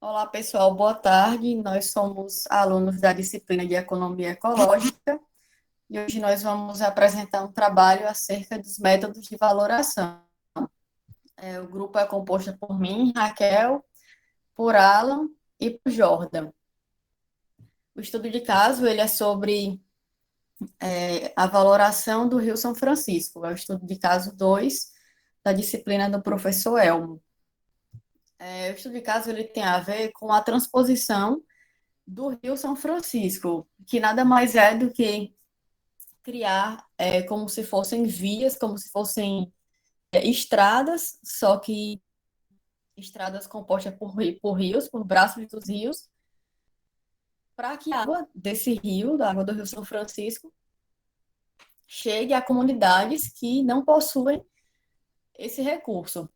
Olá, pessoal, boa tarde. Nós somos alunos da disciplina de Economia Ecológica e hoje nós vamos apresentar um trabalho acerca dos métodos de valoração. O grupo é composto por mim, Raquel, por Alan e por Jordan. O estudo de caso ele é sobre a valoração do Rio São Francisco. É o estudo de caso 2 da disciplina do professor Elmo. O estudo de caso ele tem a ver com a transposição do Rio São Francisco, que nada mais é do que criar como se fossem vias, como se fossem estradas, só que estradas compostas por rios, por braços dos rios, para que a água desse rio, da água do Rio São Francisco, chegue a comunidades que não possuem esse recurso.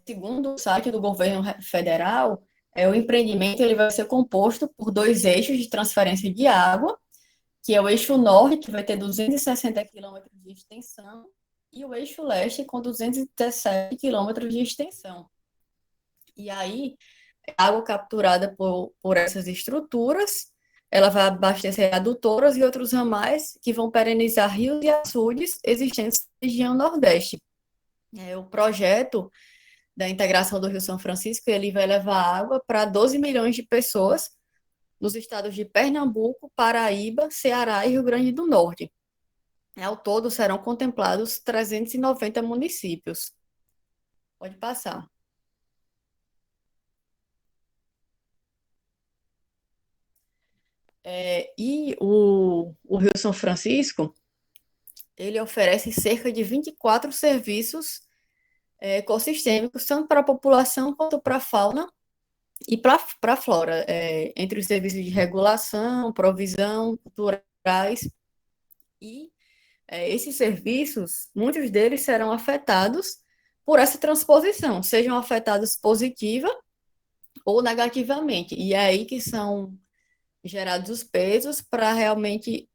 Segundo o site do governo federal, o empreendimento ele vai ser composto por dois eixos de transferência de água, que é o eixo norte, que vai ter 260 quilômetros de extensão, e o eixo leste, com 217 quilômetros de extensão. E aí, a água capturada por essas estruturas, ela vai abastecer adutoras e outros ramais que vão perenizar rios e açudes existentes na região Nordeste. O projeto da integração do Rio São Francisco, ele vai levar água para 12 milhões de pessoas nos estados de Pernambuco, Paraíba, Ceará e Rio Grande do Norte. Ao todo, serão contemplados 390 municípios. Pode passar. E o Rio São Francisco, ele oferece cerca de 24 serviços ecossistêmicos, tanto para a população quanto para a fauna e para a flora, entre os serviços de regulação, provisão, culturais. E esses serviços, muitos deles serão afetados por essa transposição, sejam afetados positiva ou negativamente. E é aí que são gerados os pesos para realmente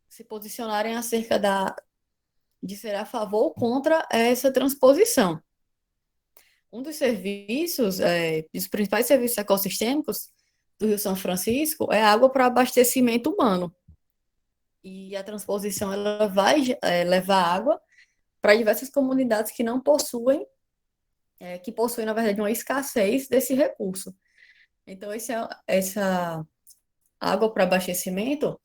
se posicionarem acerca de ser a favor ou contra essa transposição. Um dos serviços, dos principais serviços ecossistêmicos do Rio São Francisco é água para abastecimento humano. E a transposição ela vai levar água para diversas comunidades que não possuem, que possuem, na verdade, uma escassez desse recurso. Então, essa água para abastecimento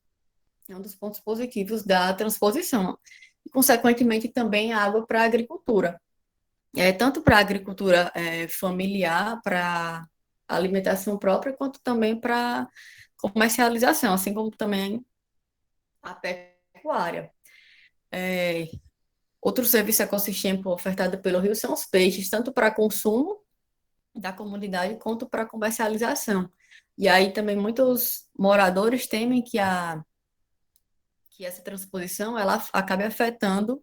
é um dos pontos positivos da transposição. E, consequentemente, também a água para a agricultura. Tanto para a agricultura familiar, para alimentação própria, quanto também para comercialização, assim como também a pecuária. É, Outro serviço ecossistêmico ofertado pelo Rio são os peixes, tanto para consumo da comunidade quanto para comercialização. E aí também muitos moradores temem que essa transposição ela acabe afetando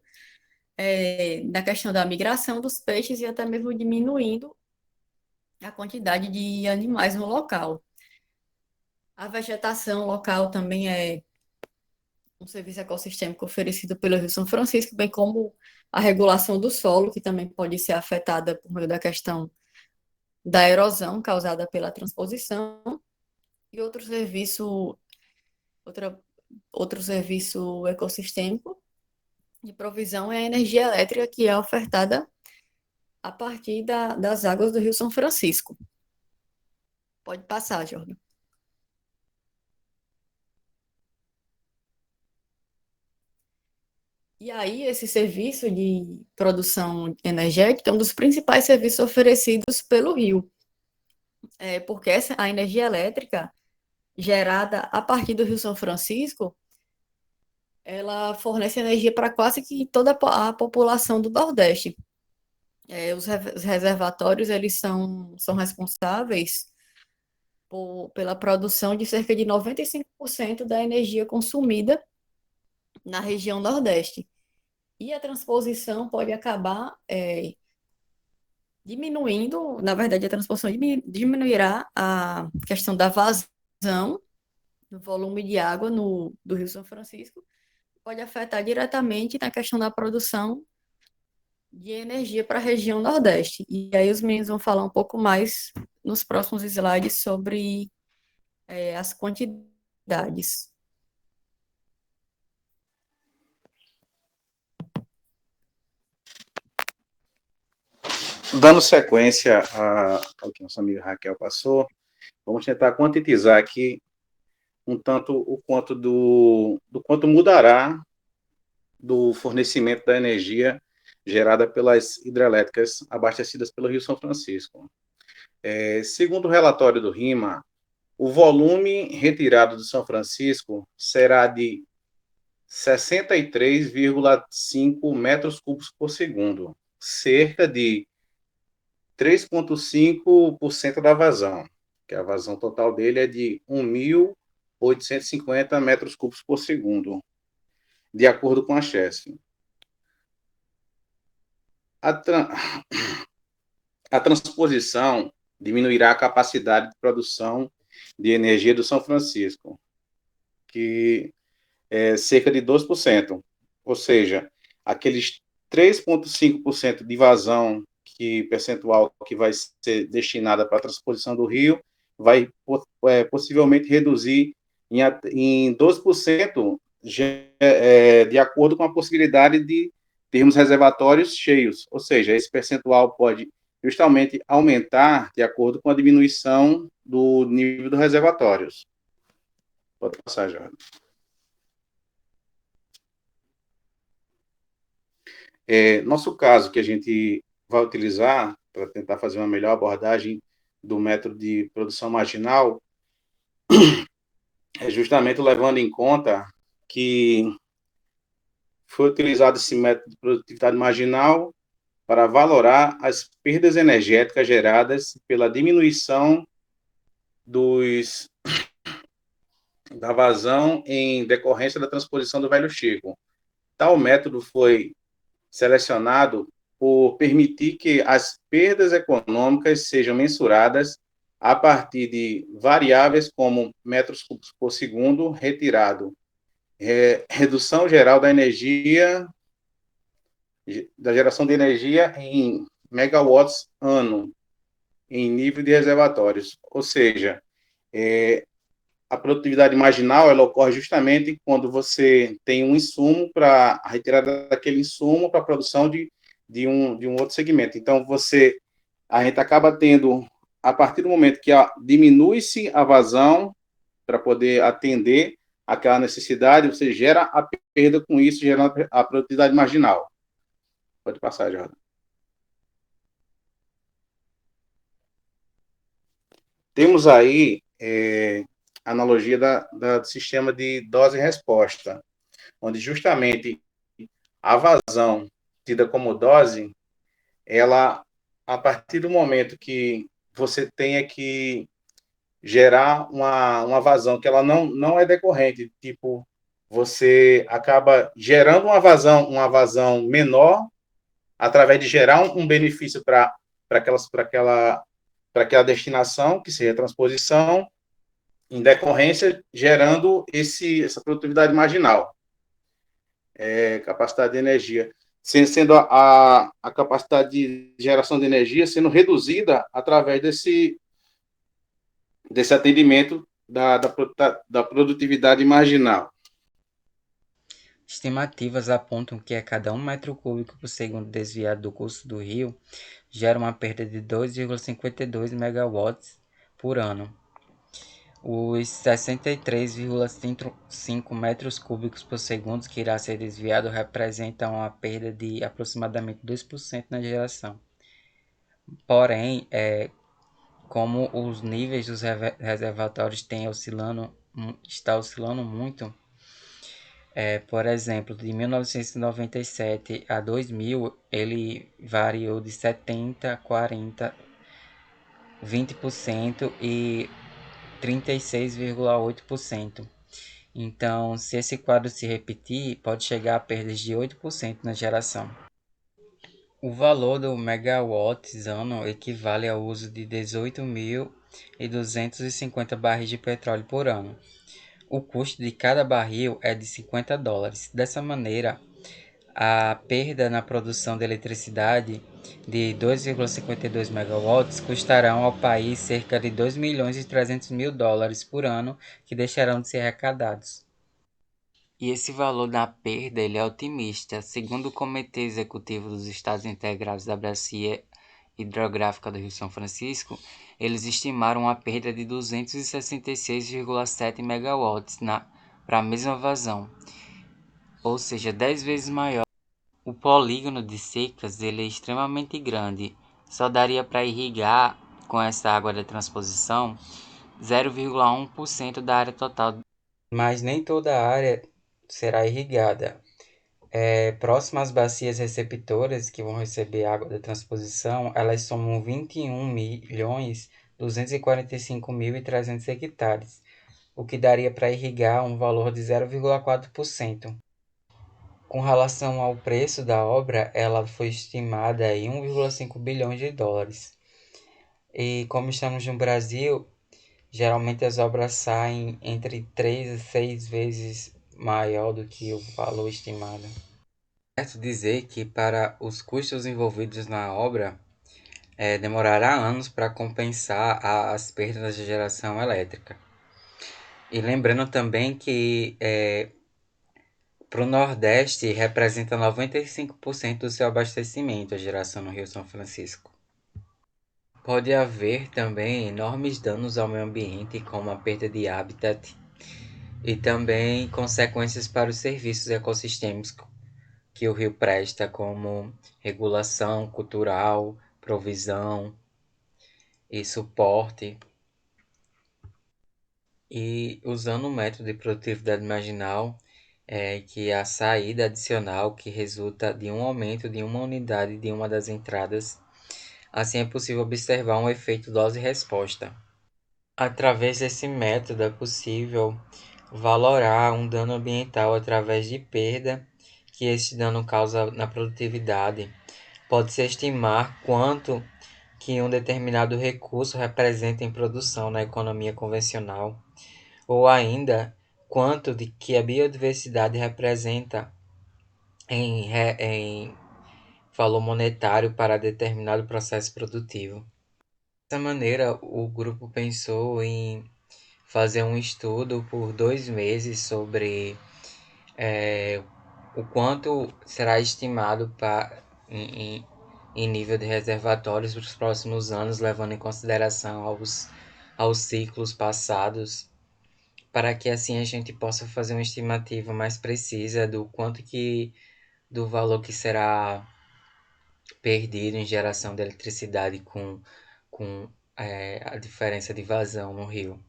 na questão da migração dos peixes e até mesmo diminuindo a quantidade de animais no local. A vegetação local também é um serviço ecossistêmico oferecido pelo Rio São Francisco, bem como a regulação do solo, que também pode ser afetada por meio da questão da erosão causada pela transposição, e outra, outro serviço ecossistêmico de provisão é a energia elétrica, que é ofertada a partir das águas do Rio São Francisco. Pode passar, Jordan. E aí, esse serviço de produção energética é um dos principais serviços oferecidos pelo Rio, porque a energia elétrica gerada a partir do Rio São Francisco, ela fornece energia para quase que toda a população do Nordeste. Os reservatórios, eles são responsáveis pela produção de cerca de 95% da energia consumida na região Nordeste. E a transposição pode acabar diminuindo, na verdade, a transposição diminuirá a questão da vazão do volume de água do Rio São Francisco, pode afetar diretamente na questão da produção de energia para a região Nordeste. E aí os meninos vão falar um pouco mais nos próximos slides sobre as quantidades. Dando sequência ao que nossa amiga Raquel passou, vamos tentar quantitizar aqui um tanto o quanto do quanto mudará do fornecimento da energia gerada pelas hidrelétricas abastecidas pelo Rio São Francisco. Segundo o relatório do RIMA, o volume retirado do São Francisco será de 63,5 metros cúbicos por segundo, cerca de 3,5% da vazão, que a vazão total dele é de 1.850 metros cúbicos por segundo, de acordo com a Chesf. A transposição diminuirá a capacidade de produção de energia do São Francisco, que é cerca de 2%, ou seja, aqueles 3,5% de vazão percentual que vai ser destinada para a transposição do rio vai possivelmente reduzir em 12% de acordo com a possibilidade de termos reservatórios cheios, ou seja, esse percentual pode justamente aumentar de acordo com a diminuição do nível dos reservatórios. Pode passar, Jorge. Nosso caso que a gente vai utilizar para tentar fazer uma melhor abordagem do método de produção marginal é justamente levando em conta que foi utilizado esse método de produtividade marginal para valorar as perdas energéticas geradas pela diminuição da vazão em decorrência da transposição do Velho Chico. Tal método foi selecionado por permitir que as perdas econômicas sejam mensuradas a partir de variáveis como metros cúbicos por segundo retirado, redução geral da energia, da geração de energia em megawatts ano, em nível de reservatórios. Ou seja, a produtividade marginal ela ocorre justamente quando você tem um insumo para a retirada daquele insumo para a produção de um outro segmento. Então, a gente acaba tendo, a partir do momento que diminui-se a vazão para poder atender aquela necessidade, você gera a perda com isso, gerando a produtividade marginal. Pode passar, Jordan. Temos aí a analogia do sistema de dose e resposta, onde justamente a vazão tida como dose, ela, a partir do momento que você tenha que gerar uma vazão que ela não é decorrente, tipo, você acaba gerando uma vazão menor através de gerar um benefício para aquela destinação, que seja a transposição, em decorrência, gerando essa produtividade marginal, capacidade de energia, sendo a capacidade de geração de energia sendo reduzida através desse atendimento da produtividade marginal. Estimativas apontam que a cada 1 metro cúbico por segundo desviado do curso do rio gera uma perda de 2,52 megawatts por ano. Os 63,5 metros cúbicos por segundo que irá ser desviado representam uma perda de aproximadamente 2% na geração. Porém, como os níveis dos reservatórios está oscilando muito, por exemplo, de 1997 a 2000, ele variou de 70%, 40%, 20% e 36,8%. Então, se esse quadro se repetir, pode chegar a perdas de 8% na geração. O valor do megawatts ano equivale ao uso de 18.250 barris de petróleo por ano. O custo de cada barril é de $50. Dessa maneira, A perda na produção de eletricidade de 2,52 megawatts custarão ao país cerca de 2 milhões e 300 mil dólares por ano, que deixarão de ser arrecadados. E esse valor da perda ele é otimista. Segundo o Comitê Executivo dos Estados Integrados da Bacia Hidrográfica do Rio São Francisco, eles estimaram a perda de 266,7 megawatts para a mesma vazão, ou seja, 10 vezes maior. O polígono de secas ele é extremamente grande, só daria para irrigar com essa água de transposição 0,1% da área total. Mas nem toda a área será irrigada. Próximas às bacias receptoras que vão receber água da transposição, elas somam 21.245.300 hectares, o que daria para irrigar um valor de 0,4%. Com relação ao preço da obra, ela foi estimada em 1,5 bilhões de dólares. E como estamos no Brasil, geralmente as obras saem entre 3 a 6 vezes maior do que o valor estimado. É certo dizer que para os custos envolvidos na obra, demorará anos para compensar as perdas de geração elétrica. E lembrando também que para o Nordeste representa 95% do seu abastecimento, a geração no Rio São Francisco. Pode haver também enormes danos ao meio ambiente, como a perda de habitat, e também consequências para os serviços ecossistêmicos que o rio presta, como regulação cultural, provisão e suporte. E usando o método de produtividade marginal, que é a saída adicional que resulta de um aumento de uma unidade de uma das entradas, assim é possível observar um efeito dose-resposta. Através desse método é possível valorar um dano ambiental através de perda que esse dano causa na produtividade. Pode-se estimar quanto que um determinado recurso representa em produção na economia convencional, ou ainda quanto de que a biodiversidade representa em valor monetário para determinado processo produtivo. Dessa maneira, o grupo pensou em fazer um estudo por 2 meses sobre o quanto será estimado em nível de reservatórios para os próximos anos, levando em consideração aos ciclos passados, para que assim a gente possa fazer uma estimativa mais precisa do valor que será perdido em geração de eletricidade com a diferença de vazão no rio.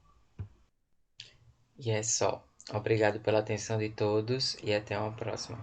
E é só. Obrigado pela atenção de todos e até uma próxima.